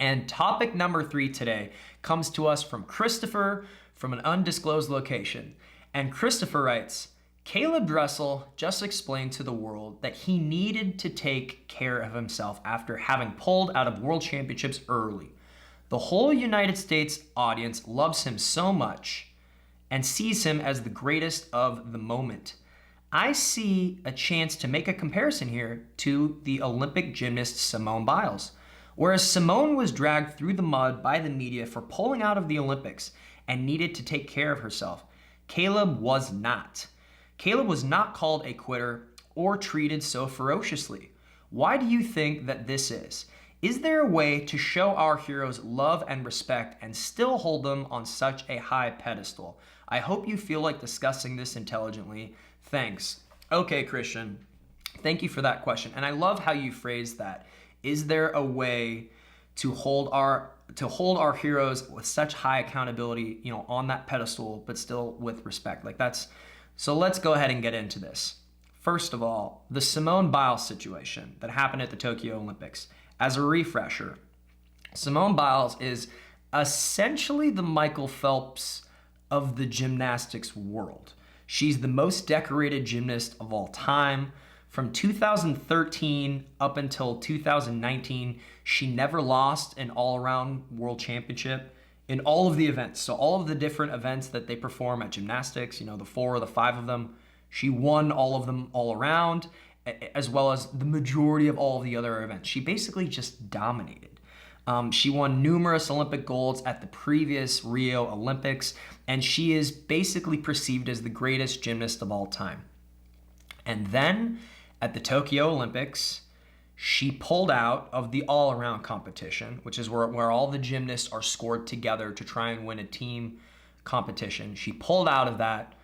And topic number 3 today comes to us from Christopher from an undisclosed location. And Christopher writes, Caleb Dressel just explained to the world that he needed to take care of himself after having pulled out of world championships early. The whole United States audience loves him so much and sees him as the greatest of the moment. I see a chance to make a comparison here to the Olympic gymnast Simone Biles. Whereas Simone was dragged through the mud by the media for pulling out of the Olympics and needed to take care of herself, Caleb was not. Caleb was not called a quitter or treated so ferociously. Why do you think that this is? Is there a way to show our heroes love and respect and still hold them on such a high pedestal? I hope you feel like discussing this intelligently. Thanks. Okay, Christian, thank you for that question. And I love how you phrased that. Is there a way to hold our heroes with such high accountability, on that pedestal, but still with respect? So let's go ahead and get into this. First of all, the Simone Biles situation that happened at the Tokyo Olympics. As a refresher, Simone Biles is essentially the Michael Phelps of the gymnastics world. She's the most decorated gymnast of all time. From 2013 up until 2019, she never lost an all-around world championship in all of the events. So all of the different events that they perform at gymnastics, the 4 or the 5 of them, she won all of them all around, as well as the majority of all of the other events. She basically just dominated. She won numerous Olympic golds at the previous Rio Olympics, and she is basically perceived as the greatest gymnast of all time. And then at the Tokyo Olympics, she pulled out of the all-around competition, which is where all the gymnasts are scored together to try and win a team competition. She pulled out of that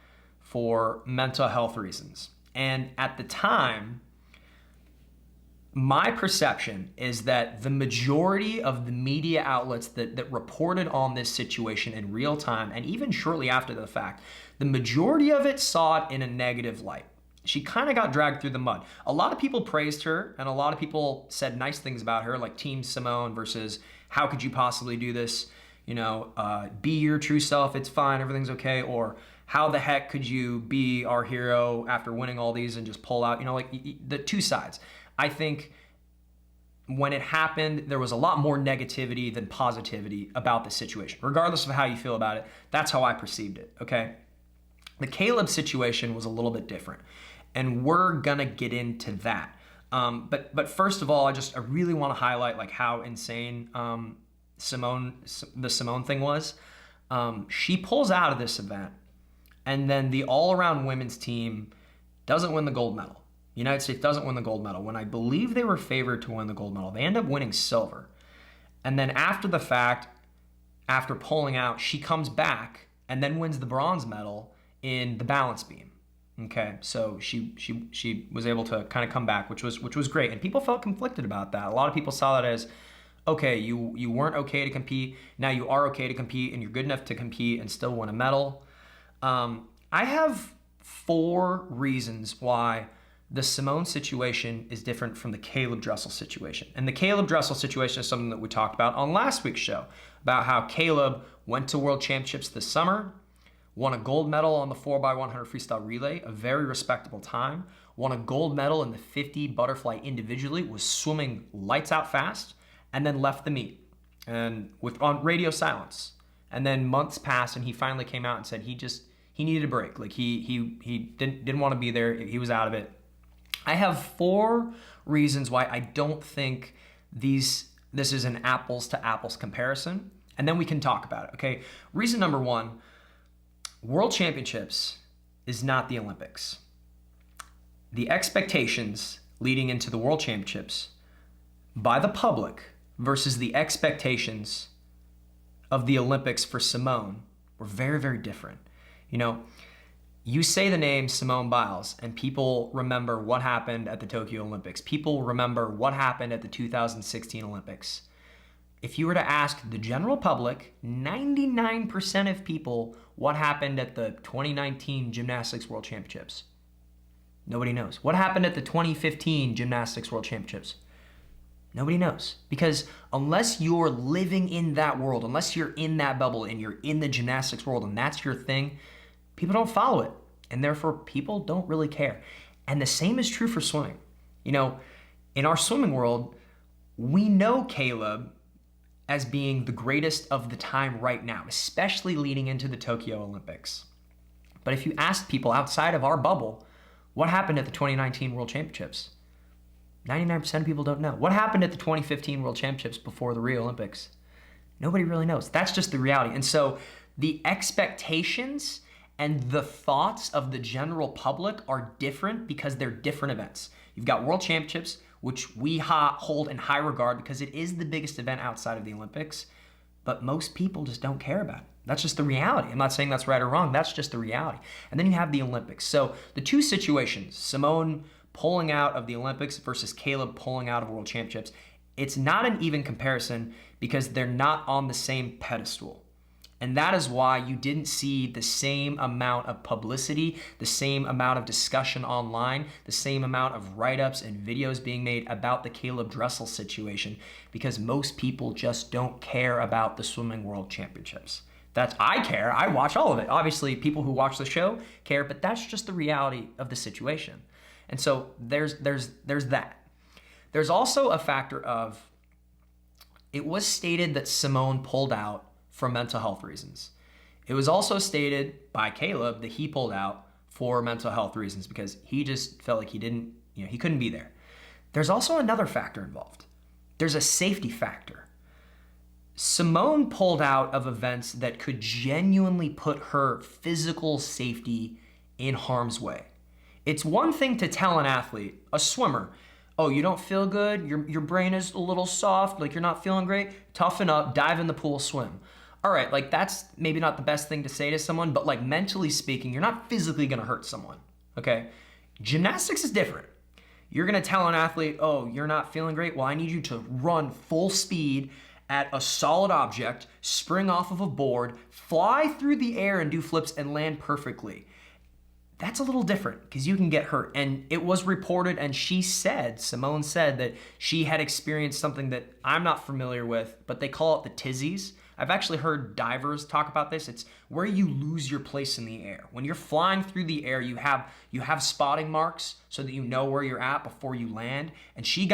for mental health reasons. And at the time, my perception is that the majority of the media outlets that reported on this situation in real time, and even shortly after the fact, the majority of it saw it in a negative light. She kind of got dragged through the mud. A lot of people praised her, and a lot of people said nice things about her, like Team Simone versus how could you possibly do this? Be your true self, it's fine, everything's okay. Or how the heck could you be our hero after winning all these and just pull out? The two sides. I think when it happened, there was a lot more negativity than positivity about the situation. Regardless of how you feel about it, that's how I perceived it, okay? The Caleb situation was a little bit different, and we're gonna get into that. But first of all, I really want to highlight how insane the Simone thing was. She pulls out of this event, and then the all-around women's team doesn't win the gold medal. The United States doesn't win the gold medal. When I believe they were favored to win the gold medal, they end up winning silver. And then after the fact, after pulling out, she comes back and then wins the bronze medal in the balance beam. Okay, so she was able to kind of come back, which was great, and people felt conflicted about that. A lot of people saw that as, okay, you weren't okay to compete, now you are okay to compete, and you're good enough to compete and still win a medal. I have 4 reasons why the Simone situation is different from the Caleb Dressel situation. And the Caleb Dressel situation is something that we talked about on last week's show, about how Caleb went to World Championships this summer, won a gold medal on the 4x100 freestyle relay, a very respectable time, won a gold medal in the 50 butterfly individually, was swimming lights out fast, and then left the meet and on radio silence. And then months passed, and he finally came out and said he needed a break. He didn't want to be there. He was out of it. I have 4 reasons why I don't think this is an apples to apples comparison, and then we can talk about it, okay? Reason number 1, World Championships is not the Olympics. The expectations leading into the World Championships by the public versus the expectations of the Olympics for Simone were very, very different. You say the name Simone Biles and people remember what happened at the Tokyo Olympics. People remember what happened at the 2016 Olympics. If you were to ask the general public, 99% of people, what happened at the 2019 Gymnastics World Championships? Nobody knows. What happened at the 2015 Gymnastics World Championships? Nobody knows, because unless you're living in that world, unless you're in that bubble and you're in the gymnastics world and that's your thing, people don't follow it. And therefore, people don't really care. And the same is true for swimming. You know, in our swimming world, we know Caleb as being the greatest of the time right now, especially leading into the Tokyo Olympics. But if you ask people outside of our bubble, what happened at the 2019 World Championships? 99% of people don't know. What happened at the 2015 World Championships before the Rio Olympics? Nobody really knows. That's just the reality. And so the expectations and the thoughts of the general public are different because they're different events. You've got World Championships, which we hold in high regard because it is the biggest event outside of the Olympics, but most people just don't care about it. That's just the reality. I'm not saying that's right or wrong. That's just the reality. And then you have the Olympics. So the two situations, Simone pulling out of the Olympics versus Caleb pulling out of World Championships, it's not an even comparison because they're not on the same pedestal. And that is why you didn't see the same amount of publicity, the same amount of discussion online, the same amount of write-ups and videos being made about the Caleb Dressel situation, because most people just don't care about the Swimming World Championships. I care. I watch all of it. Obviously, people who watch the show care, but that's just the reality of the situation. And so there's that. There's also a factor of, it was stated that Simone pulled out for mental health reasons. It was also stated by Caleb that he pulled out for mental health reasons because he just felt like he couldn't be there. There's also another factor involved. There's a safety factor. Simone pulled out of events that could genuinely put her physical safety in harm's way. It's one thing to tell an athlete, a swimmer, oh, you don't feel good, your brain is a little soft, like you're not feeling great, toughen up, dive in the pool, swim. All right, like that's maybe not the best thing to say to someone, but like mentally speaking, you're not physically gonna hurt someone, okay? Gymnastics is different. You're gonna tell an athlete, oh, you're not feeling great, well, I need you to run full speed at a solid object, spring off of a board, fly through the air and do flips and land perfectly. That's a little different because you can get hurt. And it was reported, and Simone said that she had experienced something that I'm not familiar with, but they call it the tizzies. I've actually heard divers talk about this. It's where you lose your place in the air. When you're flying through the air, you have spotting marks so that you know where you're at before you land. And she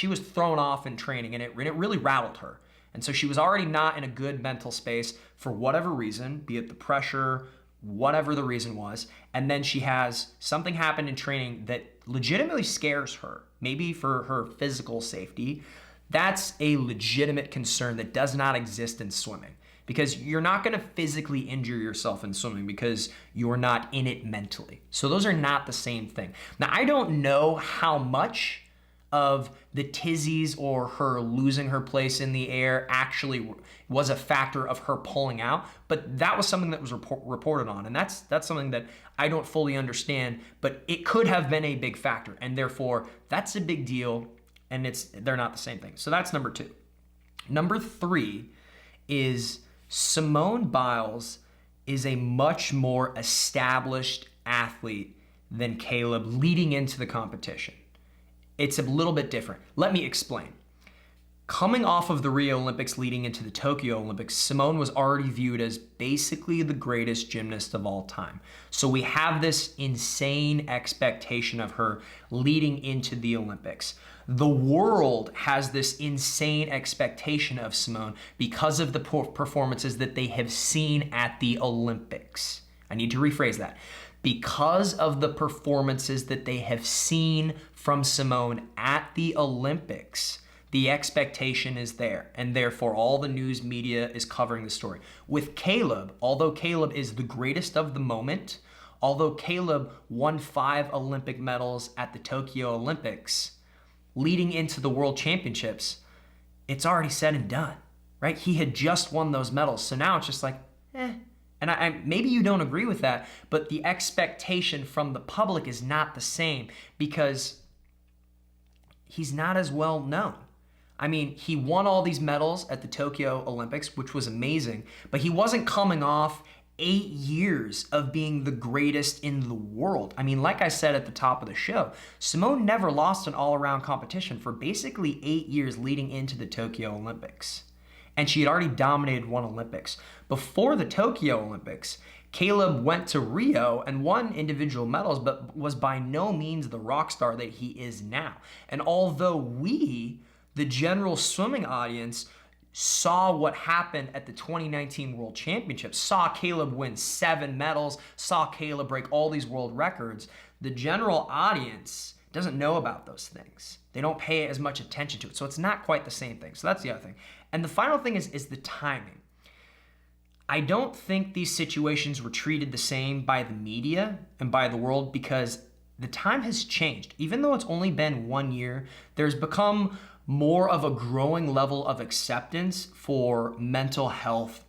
was thrown off in training, and it really rattled her. And so she was already not in a good mental space for whatever reason, be it the pressure, whatever the reason was. And then she has something happen in training that legitimately scares her, maybe for her physical safety. That's a legitimate concern that does not exist in swimming, because you're not going to physically injure yourself in swimming because you're not in it mentally. So those are not the same thing. Now, I don't know how much of the tizzies or her losing her place in the air actually was a factor of her pulling out, but that was something that was reported on, and that's something that I don't fully understand, but it could have been a big factor, and therefore that's a big deal, and they're not the same thing. So that's number 2. Number 3 is Simone Biles is a much more established athlete than Caleb leading into the competition. It's a little bit different. Let me explain. Coming off of the Rio Olympics leading into the Tokyo Olympics, Simone was already viewed as basically the greatest gymnast of all time. So we have this insane expectation of her leading into the Olympics. The world has this insane expectation of Simone because of the performances that they have seen at the Olympics. I need to rephrase that. Because of the performances that they have seen from Simone at the Olympics, the expectation is there, and therefore all the news media is covering the story. With Caleb, although Caleb is the greatest of the moment, although Caleb won 5 Olympic medals at the Tokyo Olympics, leading into the World Championships, it's already said and done, right? He had just won those medals, so now it's just like, And I maybe you don't agree with that, but the expectation from the public is not the same because he's not as well known. I mean, he won all these medals at the Tokyo Olympics, which was amazing, but he wasn't coming off 8 years of being the greatest in the world. I mean, like I said at the top of the show, Simone never lost an all-around competition for basically 8 years leading into the Tokyo Olympics. And she had already dominated one Olympics. Before the Tokyo Olympics, Caleb went to Rio and won individual medals, but was by no means the rock star that he is now. And although we, the general swimming audience, saw what happened at the 2019 World Championships, saw Caleb win 7 medals, saw Caleb break all these world records, the general audience doesn't know about those things. They don't pay as much attention to it. So it's not quite the same thing. So that's the other thing. And the final thing is the timing. I don't think these situations were treated the same by the media and by the world because the time has changed. Even though it's only been 1 year, there's become more of a growing level of acceptance for mental health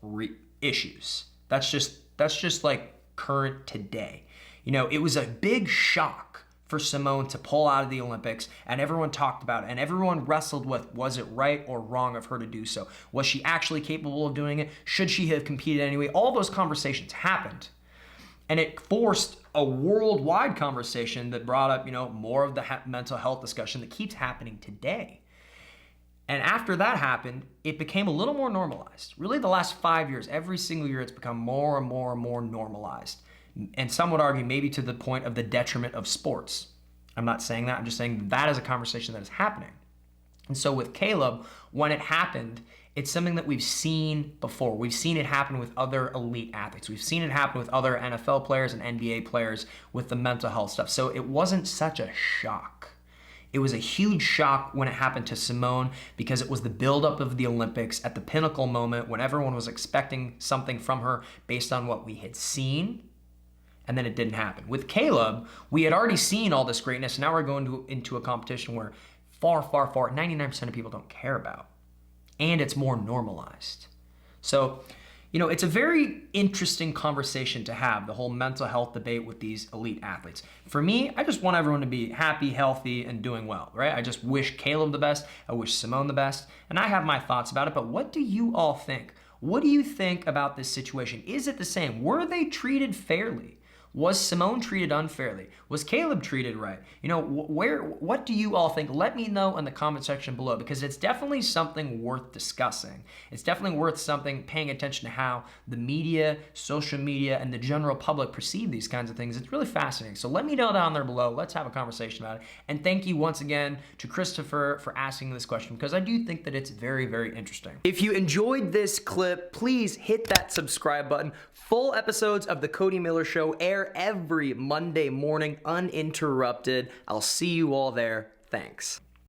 issues. That's just like current today. You know, it was a big shock for Simone to pull out of the Olympics, and everyone talked about it, and everyone wrestled with, was it right or wrong of her to do so? Was she actually capable of doing it? Should she have competed anyway? All those conversations happened, and it forced a worldwide conversation that brought up, you know, more of the mental health discussion that keeps happening today. And after that happened, it became a little more normalized. Really, the last 5 years, every single year, it's become more and more and more normalized. And some would argue maybe to the point of the detriment of sports. I'm not saying that. I'm just saying that is a conversation that is happening. And so with Caleb, when it happened, it's something that we've seen before. We've seen it happen with other elite athletes. We've seen it happen with other NFL players and NBA players with the mental health stuff. So it wasn't such a shock. It was a huge shock when it happened to Simone because it was the buildup of the Olympics at the pinnacle moment when everyone was expecting something from her based on what we had seen. And then it didn't happen. With Caleb, we had already seen all this greatness. Now we're going into a competition where far, 99% of people don't care about. And it's more normalized. So, you know, it's a very interesting conversation to have, the whole mental health debate with these elite athletes. For me, I just want everyone to be happy, healthy, and doing well, right? I just wish Caleb the best. I wish Simone the best. And I have my thoughts about it, but what do you all think? What do you think about this situation? Is it the same? Were they treated fairly? Was Simone treated unfairly? Was Caleb treated right? You know, what do you all think? Let me know in the comment section below because it's definitely something worth discussing. It's definitely worth something paying attention to how the media, social media, and the general public perceive these kinds of things. It's really fascinating. So let me know down there below. Let's have a conversation about it. And thank you once again to Christopher for asking this question because I do think that it's very, very interesting. If you enjoyed this clip, please hit that subscribe button. Full episodes of The Cody Miller Show air every Monday morning uninterrupted. I'll see you all there. Thanks.